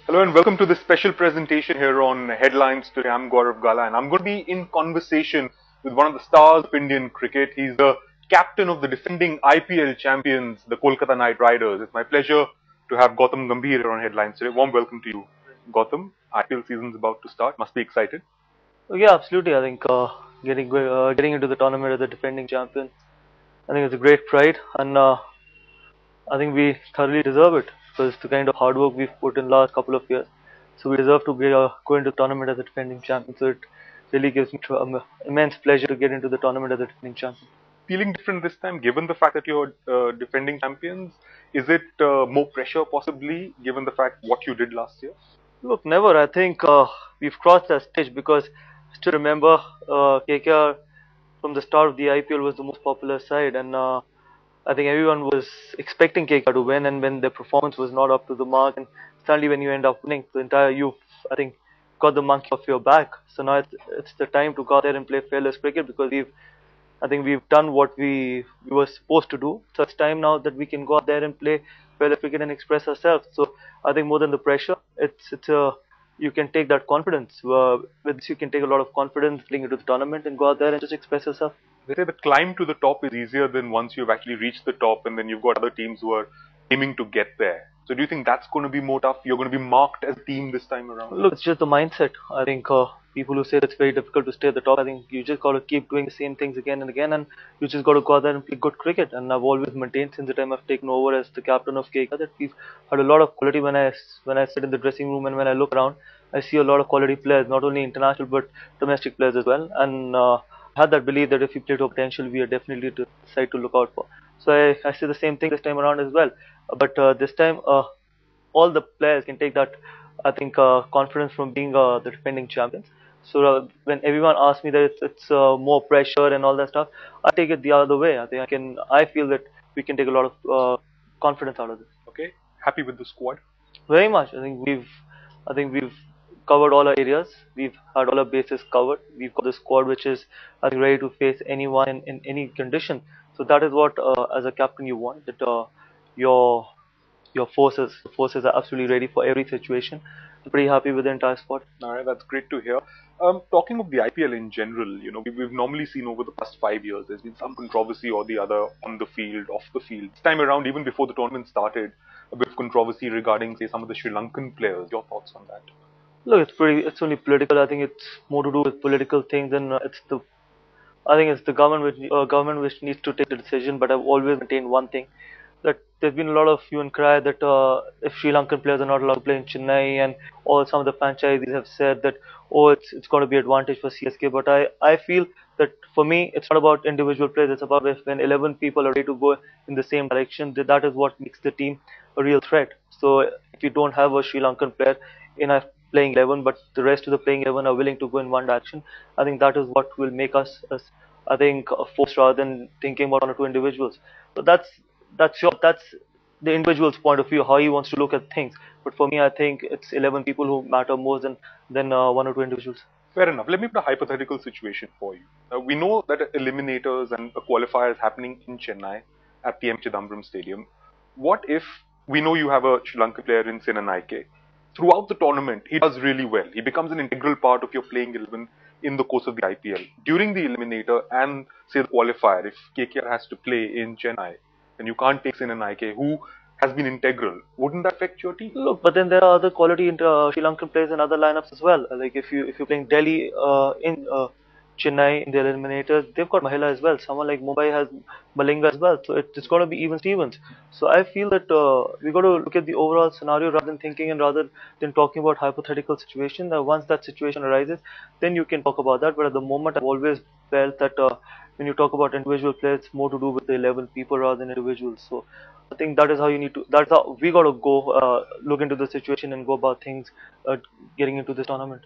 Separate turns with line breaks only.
Hello and welcome to this special presentation here on Headlines today. I'm Gaurav Gala and I'm going to be in conversation with one of the stars of Indian cricket. He's the captain of the defending IPL champions, the Kolkata Knight Riders. It's my pleasure to have Gautam Gambhir here on Headlines today. Warm welcome to you, Gautam. IPL season's about to start. Must be excited.
Yeah, absolutely. I think getting into the tournament as the defending champion, I think it's a great pride, and I think we thoroughly deserve it because the kind of hard work we've put in last couple of years. So we deserve to go into the tournament as a defending champion. So it really gives me immense pleasure to get into the tournament as a defending champion.
Feeling different this time, given the fact that you're defending champions? Is it more pressure possibly, given the fact what you did last year?
Look, never. I think we've crossed that stage because I still remember KKR from the start of the IPL was the most popular side, and I think everyone was expecting KKR to win, and when their performance was not up to the mark, and suddenly when you end up winning, the entire youth, I think, got the monkey off your back. So now it's the time to go out there and play fearless cricket because I think we've done what we were supposed to do. So it's time now that we can go out there and play fearless cricket and express ourselves. So I think more than the pressure, it's a you can take that confidence. With this, you can take a lot of confidence going into the tournament and go out there and just express yourself.
They say the climb to the top is easier than once you've actually reached the top and then you've got other teams who are aiming to get there. So do you think that's going to be more tough? You're going to be marked as a team this time around?
Look, it's just the mindset. I think people who say it's very difficult to stay at the top, I think you just got to keep doing the same things again and again, and you just got to go out there and play good cricket. And I've always maintained since the time I've taken over as the captain of KKR that we've had a lot of quality when I sit in the dressing room and when I look around. I see a lot of quality players, not only international but domestic players as well. And I had that belief that if we play to potential, we are definitely the side to look out for. So I say the same thing this time around as well. But this time, all the players can take that, I think, confidence from being the defending champions. So when everyone asks me that it's more pressure and all that stuff, I take it the other way. I feel that we can take a lot of confidence out of this.
Okay, happy with the squad?
Very much. I think we've covered all our areas. We've had all our bases covered. We've got the squad which is, I think, ready to face anyone in any condition. So that is what, as a captain, you want. That your forces are absolutely ready for every situation. I'm pretty happy with the entire squad.
All right, that's great to hear. Talking of the IPL in general, we've normally seen over the past 5 years, there's been some controversy or the other on the field, off the field. This time around, even before the tournament started, a bit of controversy regarding, say, some of the Sri Lankan players. Your thoughts on that?
Look, it's only political. I think it's more to do with political things than I think it's the government which needs to take the decision. But I've always maintained one thing, that there's been a lot of hue and cry that if Sri Lankan players are not allowed to play in Chennai, and all some of the franchisees have said that it's going to be advantage for CSK. But I feel that for me it's not about individual players. It's about when 11 people are ready to go in the same direction. That is what makes the team a real threat. So if you don't have a Sri Lankan player in a playing 11, but the rest of the playing 11 are willing to go in one direction, I think that is what will make us, I think, a force rather than thinking about one or two individuals. So that's the individual's point of view, how he wants to look at things. But for me, I think it's 11 people who matter more than one or two individuals.
Fair enough. Let me put a hypothetical situation for you. We know that eliminators and a qualifier is happening in Chennai at the M. Chidambaram Stadium. What if we know you have a Sri Lankan player in Senanaike? Throughout the tournament, he does really well. He becomes an integral part of your playing 11 in the course of the IPL. During the eliminator and, say, the qualifier, if KKR has to play in Chennai, and you can't take Senanaike, who has been integral, wouldn't that affect your team?
Look, but then there are other quality Sri Lankan players in other lineups as well. Like if you're playing Delhi in Chennai in their eliminators, they've got Mahila as well. Someone like Mumbai has Malinga as well. So it's going to be even Stevens. So I feel that we got to look at the overall scenario rather than thinking and rather than talking about hypothetical situation. Once that situation arises, then you can talk about that. But at the moment, I've always felt that when you talk about individual players, it's more to do with the 11 people rather than individuals. So I think that is how that's how we got to go look into the situation and go about things getting into this tournament.